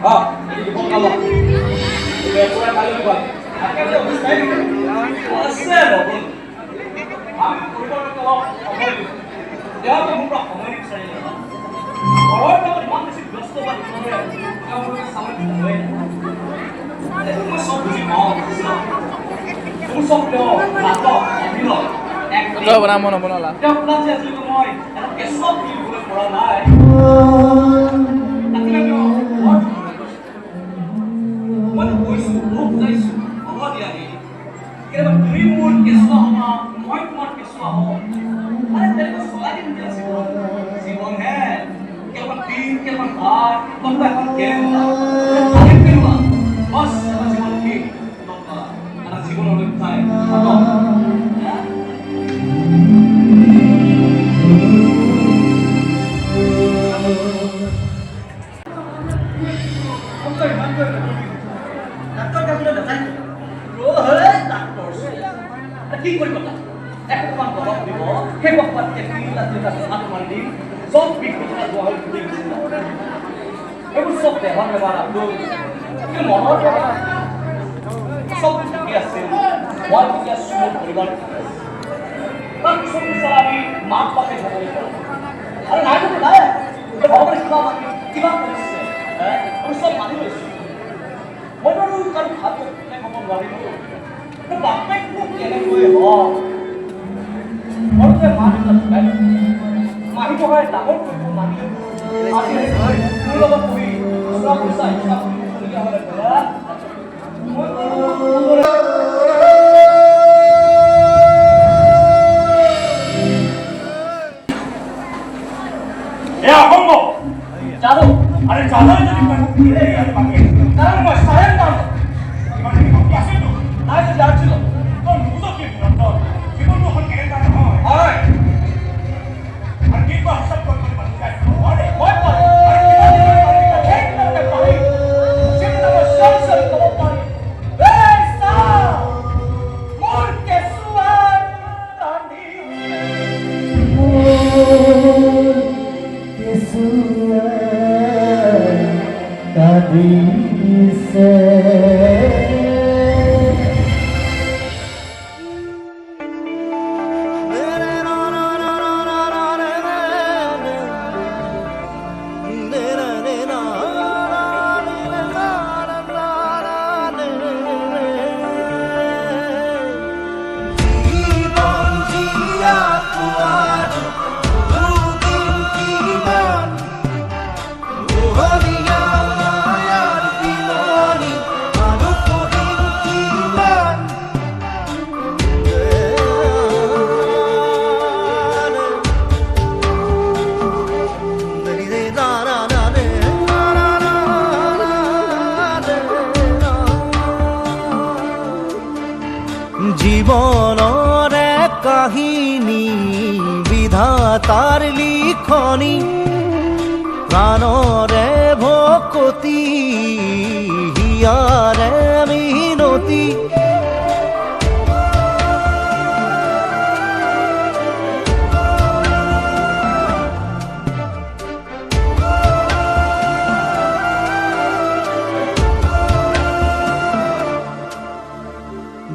ini kok kalau udah kurang kali buat akhirnya habis tadi asal loh aku kurang kalau dia tuh bukan komedi saya orang yang masih ব্যস্ত banget kamu sama kita kamu sok di mau kamu sok lo nato bilo Betul, benar benar lah. Jauh nanti asli kemoi, enak esok di bulan kurang naik. Tapi kan yo, mana voice group guys, apa dia ni? Kira remote kesua apa, moi kumar kesua apa? Ada dari tu soalnya ni dia sibon hai. Kira team, kira bar, benda kan game. Ada kira, bos sama sibon team, apa? Ada sibon orang lain, apa? কি কৰিব তাক একমান দৰৱ দিব সেই বকবাত কেইলা যেটা হাত মাৰি দি সব বিকৃতি গোৱা হৈ ফুটি গৈছিল এইবোৰ সব দেহৰ ব্যৱহাৰ আৰু কি মনৰ ব্যৱহাৰ সব ঠিকে আছে মই এতিয়া সুমন পৰিবাৰ তাৰ পিছত আমি মাক বাপে হ'ব লাগিব আৰু নাইতো নাই ভগৱানে কিবা কৰিছে আমি সব মানি লৈছোঁ মই বাৰু কাৰণ ভাবি ক'ব নোৱাৰিলোঁ বাপেক মোক কেনেকৈ হওক সৰুতে মা দেউতা ঢুকাই মাহী বহাই ডাঙৰ কৰিব মানি আজি মোৰ লগত পঢ়ি খুচুৰা পইচা হিচাপ কৰিবলগীয়া হ'লে অসম্ভ জানো আরে জানো যদি কারণ মই সাহেব নাম নাই তো যাচ্ছিল তোর মুজো কি তোর জীবন তো হল কেন হয় হয় আর কি কো সব কর বন যায় আরে মই পারে আরে কি না পারে যেটা তো সব তো পারে এই সা মোর কে সুয়ার রানী মোর কে সুয়ার কাদি সে জীবনরে কাহিনী বিধাতার লিখনি প্রাণরে ভকতি হিয়ারে মিনতি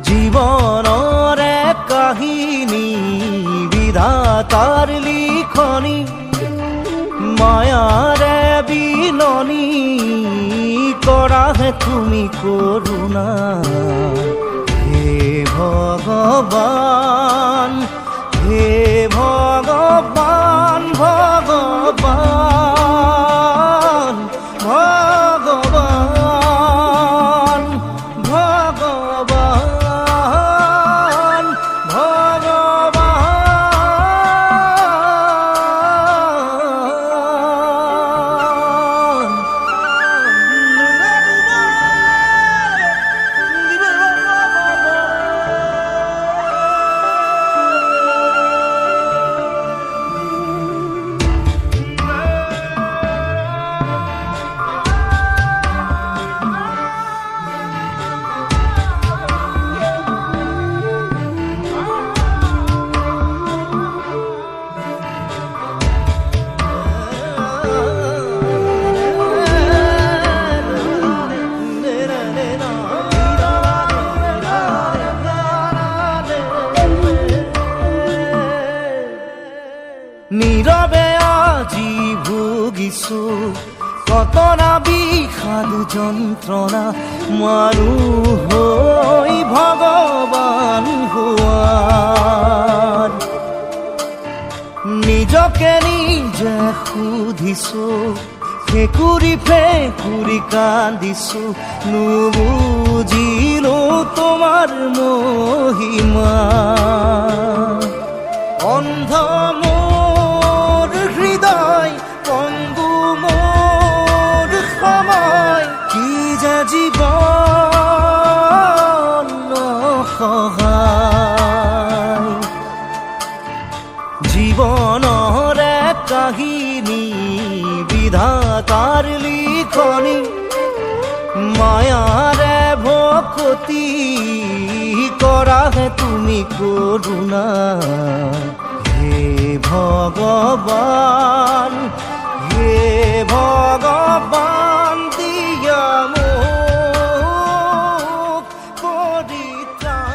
জীবনরে কাহিনী বিধাতার লিখনি মায়ারে বিননি করা হে তুমি করুণা হে ভগবান হে ভগবান ভগবান ভগবান ভগবান ভগবান দিছো কতনা বিষাদ যন্ত্ৰণা মানুহ হৈ ভগৱান হোৱাত নিজকে নিজে সুধিছো ফেকুৰি ফেকুৰি কান্দিছো নুবুজিলো তোমাৰ মহিমা অন্ধ মোৰ হৃদয় পংগু মোৰ সময় কি যে জীৱন সহায় জীৱনৰে কাহিনী বিধাতাৰ লিখনি মায়াৰে ভকতি কৰাহে তুমি কৰোণা হে ভগৱান দিয়া মোক পৰিত্ৰাণ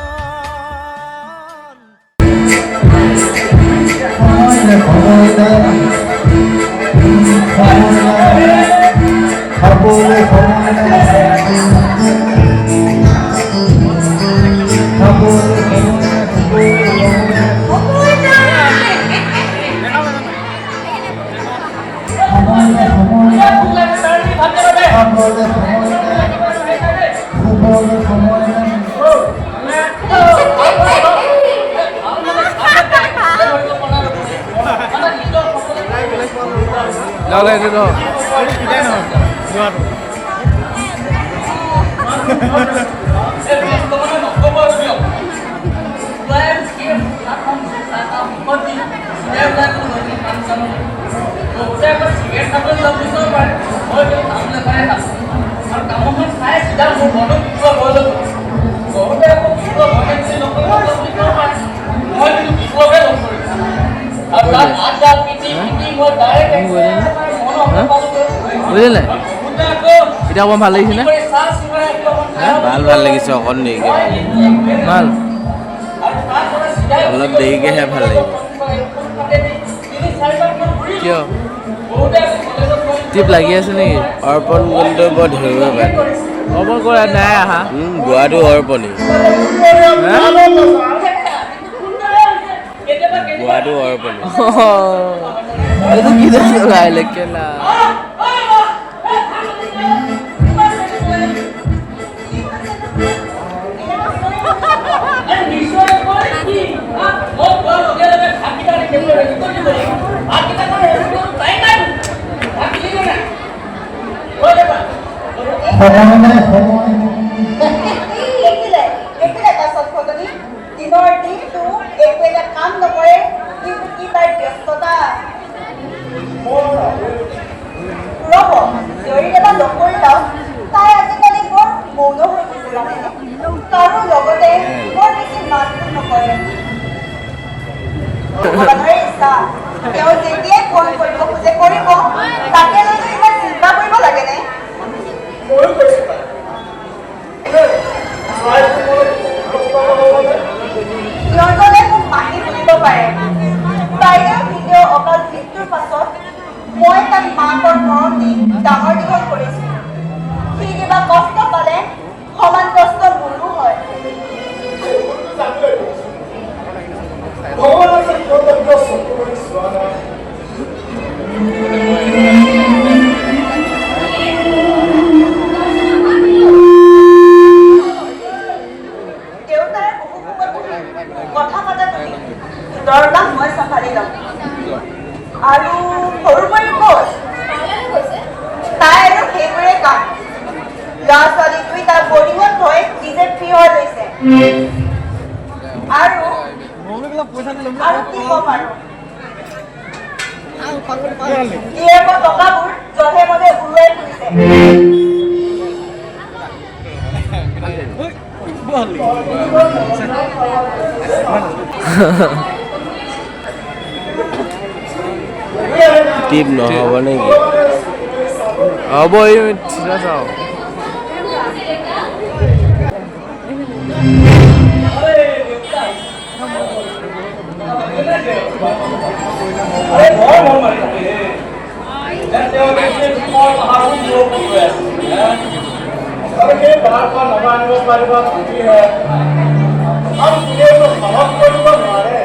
বুজিলে এতিয়া অকণ ভাল লাগিছেনে ভাল লাগিছে অকণ দেৰিকে ভাল অলপ দেৰিকেহে ভাল লাগিব কিয় টিপ লাগি আছে নেকি অৰ্পণ কিন্তু বৰ ধৰিব পাৰে অৰ্পণ কৰা নাই আহা গোৱাটো অৰ্পণেই গোৱাটো অৰ্পণেই এইটো কি দেখি আহিলে কেলা দিনৰ দিনটো একো এটা কাম নকৰে কিন্তু কি তাই ব্যস্ততা ৰ'ব জৰি এটা নকৰিলেও তাই আজিকালি বৰ মৌন হৈ গৈছে জানেনে তাৰো লগতে বৰ বেছি মাতটো নকৰে ভগৱানৰে ইচ্ছা তেওঁ যেতিয়াই ফোন কৰিব খোজে কৰিব তাকে লৈতো ইমান চিন্তা কৰিব লাগেনে সিহঁতলে মোক মাহী বুলিব পাৰে তাইৰ ভিডিঅ' অকাল মৃত্যুৰ পাছত মই তাক মাকৰ মৰম দি ডাঙৰ দীঘল কৰিছোঁ সি কিবা কষ্ট পালে সমান কষ্ট মোৰো হয় দেউতাৰে বহু কথা পাতা তুমি দৰকাৰ মই চম্ভালি ল'ম আৰু সৰু বোৱাৰী ক'ত তাই আৰু সেইবোৰে কাম ল'ৰা ছোৱালী দুই তাৰ বৰ্ডিঙত থৈ নিজে ফ্ৰী হৈ লৈছে আৰু কি ক'ম আৰু জীয়েকৰ টকাবোৰ জধে মধে উৰুৱাই ফুৰিছে টিপ নহ'ব নেকি হ'ব এই চিধা চাওঁ अरे बहुत मारी পাহাৰখন নমাই আনিব পাৰিব বুলিহে আৰু কোনেও সাহস কৰিব নোৱাৰে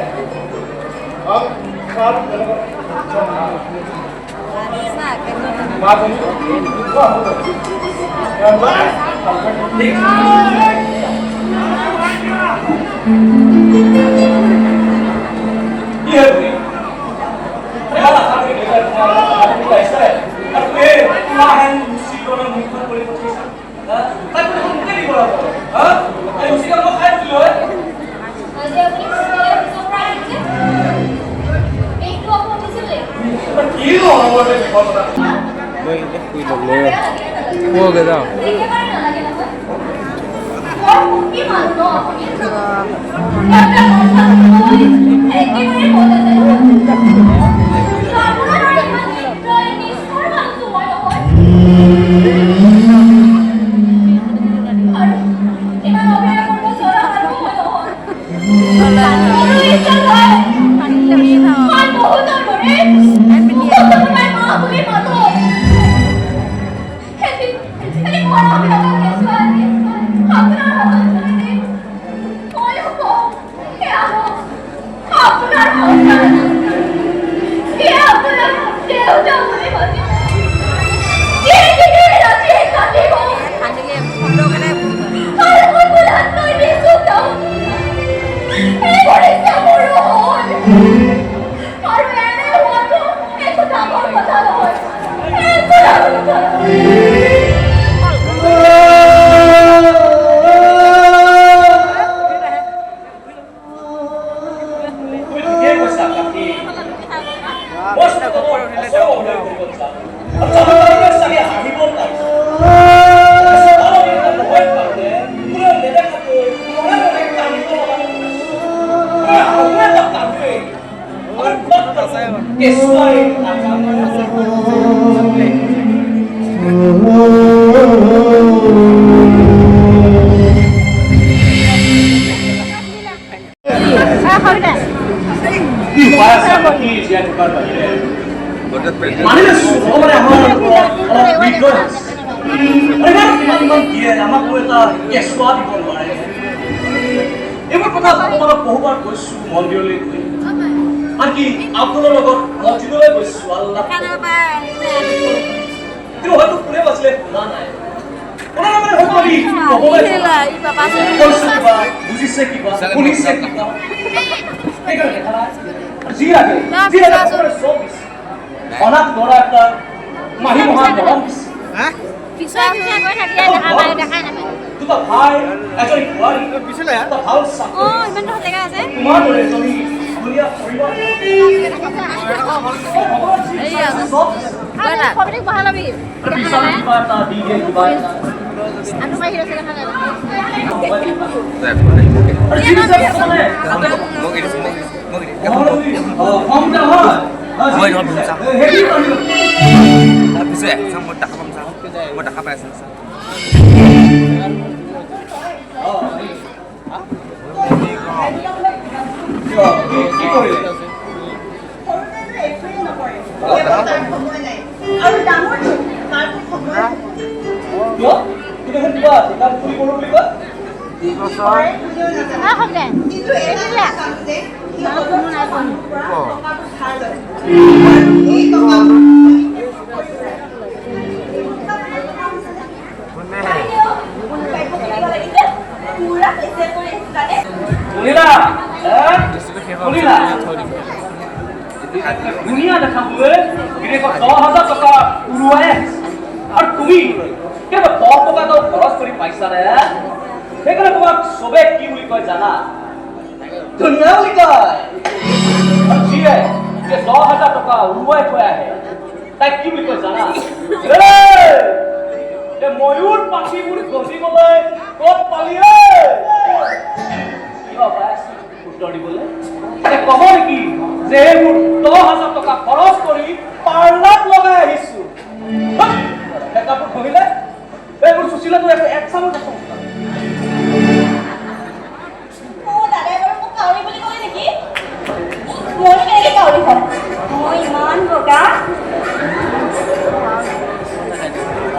Mua cái đâu? दुनिया দেখা হুয়ে বিদেশত 10,000 টকা উৰুৱাই আৰু তুমি কেৱল 10 টকা তো খৰচ কৰি পাইছা ৰে সেইকাৰণে তোমাক সবে কি বুলি কয় জানা দুনিয়া বুলি কয় জিয়ে যে 10,000 টকা উৰুৱাই থৈ আহে তাই কি বুলি কয় জানা এ ময়ূৰ পাখিবোৰ গজিবলৈ ক'ত পালি ৰে উত্তৰ দিবলৈ কব নেকি যে মোৰ 10,000 টকা খৰচ কৰি পাৰ্লাত লগাই আহিছো কাপোৰ কহিলে এইবোৰ সুশীলাটো এক চামত দেখোন ও দাদাই বাৰু মোক কাউৰী বুলি ক'লে নেকি মই কেনেকৈ কাউৰী হ'ম মই ইমান বগা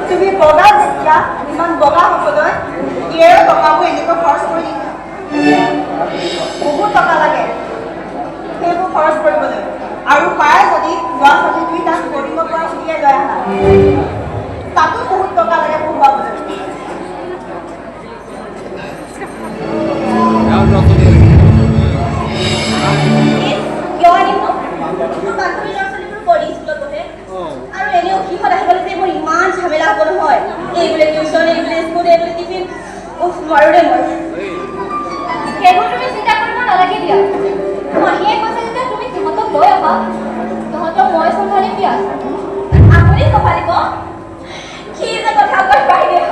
তুমি বগা যেতিয়া ইমান বগা হ'বলৈ নোৱাৰো দেই মই। সেইবোৰ তুমি চিন্তা কৰিব নালাগে দিয়া। মাহীয়ে কৈছে যেতিয়া তুমি সিহঁতক লৈ আহা, সিহঁতক মই চম্ভালিম দিয়া। আপুনি চম্ভালিব? কি যে কথা কয় বাইদেউ।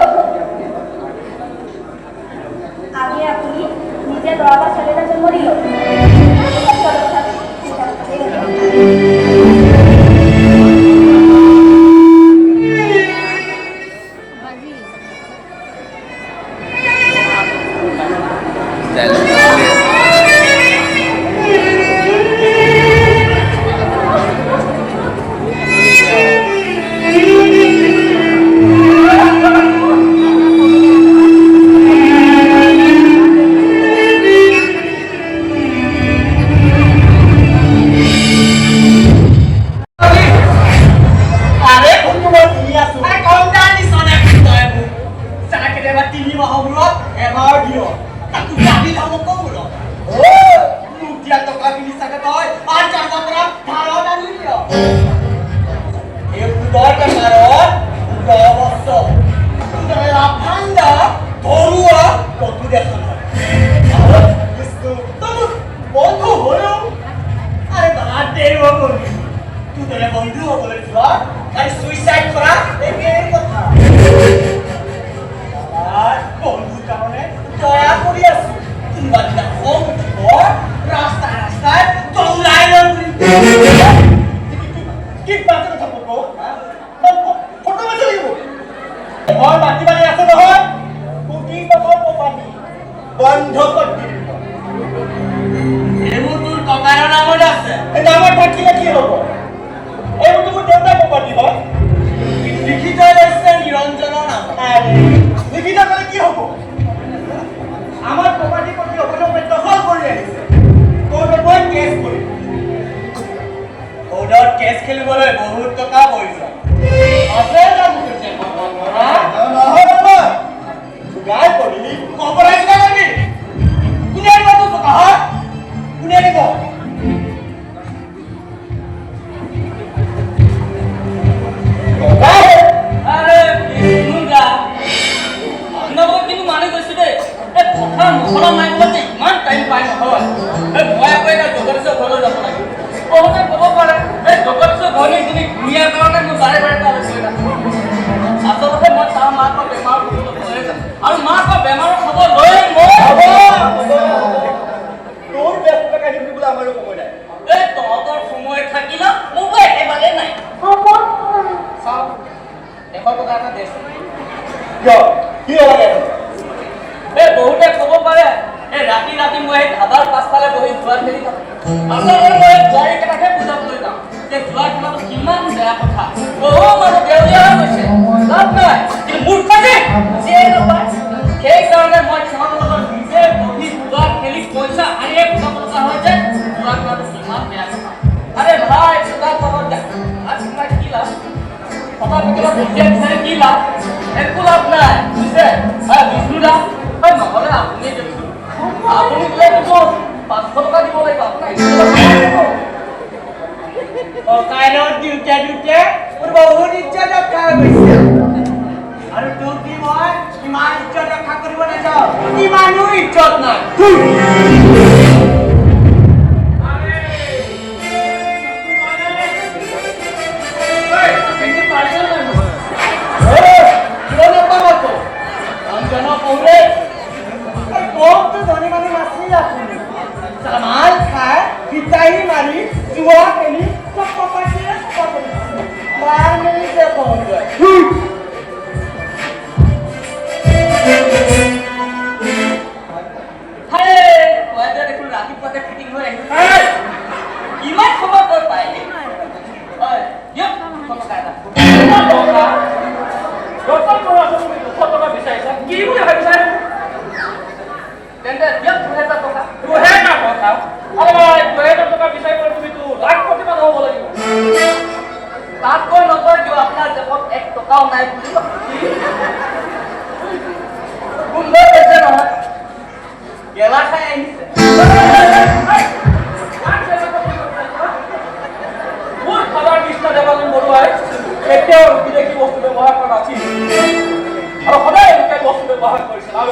আমি আপুনি নিজে ল'ৰা বা ছোৱালী এটা জন্ম দিলোঁ। কেতিয়াও বিদেশী বস্তু ব্যৱহাৰ কৰা নাছিল আৰু সদায় এনেকৈ বস্তু ব্যৱহাৰ কৰিছিল আৰু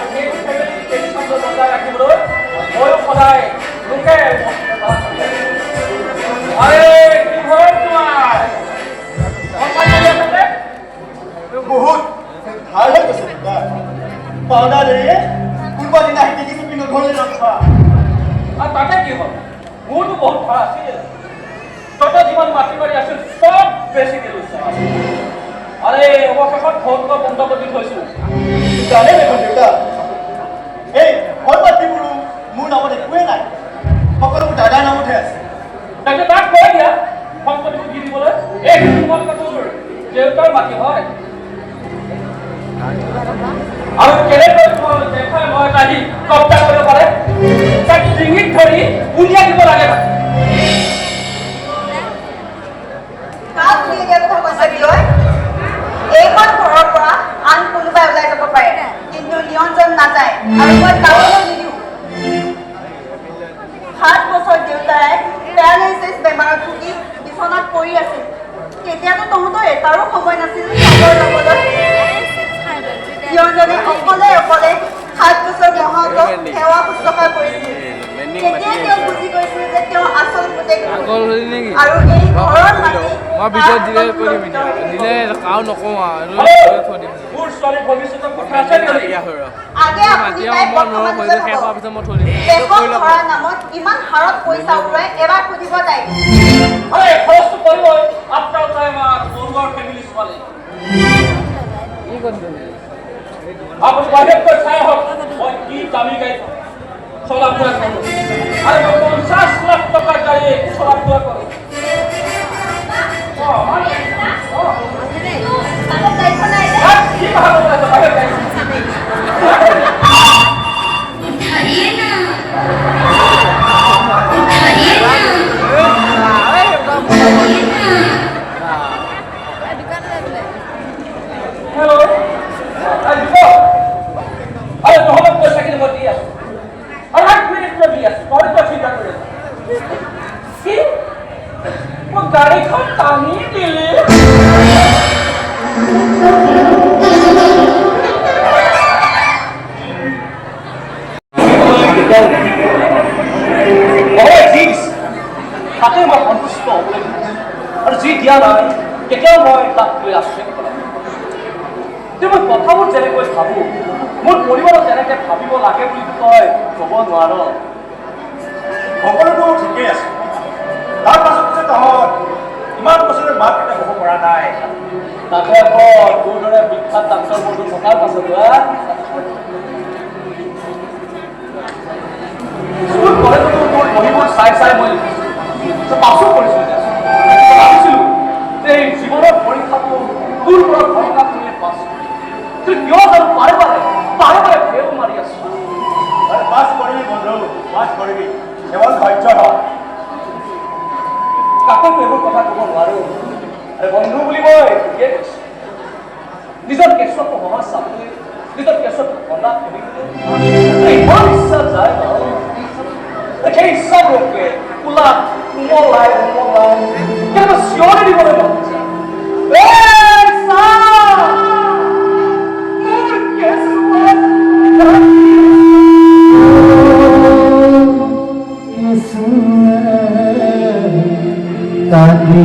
এখন ঘৰটো বন্ধ কৰি থৈছোঁ জানে দেখোন দেউতা এই সম্পত্তিবোৰো মোৰ নামত একোৱেই নাই সকলোবোৰ দাদাৰ নামতহে আছে তাকে তাক কৈ দিয়া সম্পত্তিটো দি দিবলৈ এই সম্পত্তিটোৰ দেউতাৰ মাটি হয় আৰু কেনেকৈ দেখাই মই আহি কব্জা কৰিব পাৰে তাক ডিঙিত ধৰি উলিয়াই দিব লাগে কাক উলিয়াই দিয়া কথা কৈছে বিলৈ এইখন ঘৰৰ পৰা আন কোনোবাই ওলাই যাব পাৰে কিন্তু নিয়ন্ত্ৰণ নাযায় আৰু মই যাবলৈ নিদিওঁ 7 বছৰ দেউতাই পেৰালাইচিছ বেমাৰত ভুগি বিচনাত পৰি আছিল তেতিয়াতো তহঁতৰ এটাৰো সময় নাছিল খবৰ ল'বলৈ নিয়ন্ত্ৰণে অকলে 7 বছৰ মহান্তক সেৱা শুশ্ৰূষা কৰিছিল তেতিয়া তেওঁ বুজি গৈছিল যে তেওঁ আচল পুতেক আৰু এই ঘৰৰ মাটি মই ভিডিঅ' দিলে কৰি দিলে কাও নকওঁ আৰু মোৰ ছোৱালী ভৱিষ্যতৰ কথা আছে নেকি আগে আপুনি তাইক বৰ্তমান দেশৰ ঘৰৰ নামত ইমান হাৰত পইচা উৰাই এবাৰ সুধিব তাইক আৰে খৰচটো কৰিবই আফটাৰ টাইম আৰ বংগৰ ফ্যামিলি ছোৱালী আপুনি বাহিৰত গৈ চাই আহক মই কি দামী গাড়ী চলা ফুৰা কৰোঁ আৰু মই 50 লাখ টকাৰ গাড়ী চলা ফুৰা কৰোঁ বাবা দায়িত্ব নাই যে কি কথা কৈ আছা বাহিৰত গাড়ী हेलो अरे देखो अरे तो हम पैसा के लिए दिया और 8 मिनट में दिया और तो चिंता करे कि वो गाड़ी को तानी दिले ओए जीस তাতে মই সন্তুষ্ট হ'বলৈ আৰু যি দিয়া নাই কেতিয়াও মই তাক লৈ আশ্চৰ্য কৰা মই কথাবোৰ যেনেকৈ ভাবোঁ মোৰ পৰিবাৰক যেনেকৈ ভাবিব লাগে বুলি তই ক'ব নোৱাৰ সকলোতো ঠিকেই আছে তাৰ পাছত যে তহঁত ইমান বছৰে মাক পিতা হ'ব পৰা নাই তাতে তোৰ দৰে বিখ্যাত ডাক্তৰ বন্ধু থকাৰ পাছত স্কুল কলেজতো মোৰ বহিবোৰ চাই মই পাছো কৰিছোঁ ভাবিছিলোঁ যে এই জীৱনৰ পৰীক্ষাটো তোৰ পৰা ভৰসা কৰিলে পাছ কিয় জানো বাৰে বাৰে ফেল মাৰি আছো পাছ কৰিবি বন্ধু পাছ কৰিবি কেৱল ধৈৰ্য ধৰ কাকো এইবোৰ কথা ক'ব নোৱাৰো আৰু বন্ধু বুলি মই ঠিকেই কৈছোঁ নিজৰ কেঁচুৱাটো সমাজ চাবলৈ নিজৰ কেঁচুৱাটো সদা কৰিবলৈ ইমান ইচ্ছা যায় ন সেই ইচ্ছাবোৰকে কোলা কোমলাই কেনেকৈ চিঞৰি দিবলৈ মন যায় Tadi